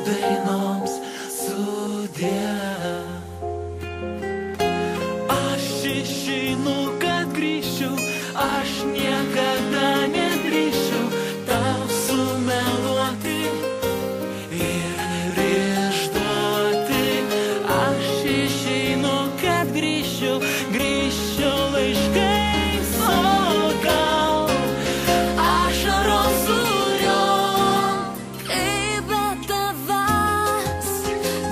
dainoms sudie. Aš išeinu, kad grįšiu, aš niekada nedrįšiu tau sumeluoti ir išduoti. Aš išeinu, kad grįšiu laiškais, o gal ašarom suriom. Kaip be tavęs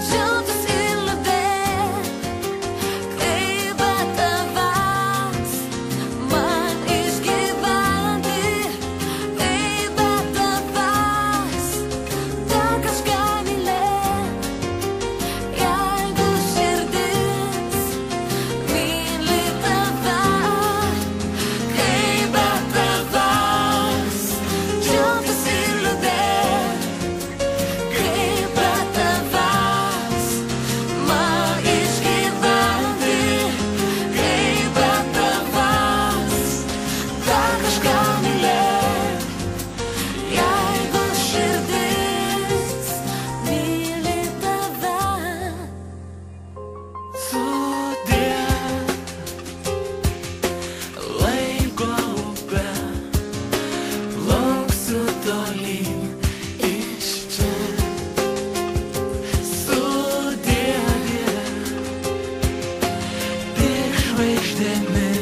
džiaugtis ir liūdėt, kaip be tavęs man išgyventi, kaip be tavęs dar kažką mylėt, jeigu širdis myli tave. Kaip be tavęs džiaugtis ir liūdėt, kaip be tavęs man išgyventi, kaip be tavęs dar kažką mylėt, jeigu širdis myli tave. Sudie, laiko upė, plauksiu tolyn iš čia. Sudie, tik žvaigždėmis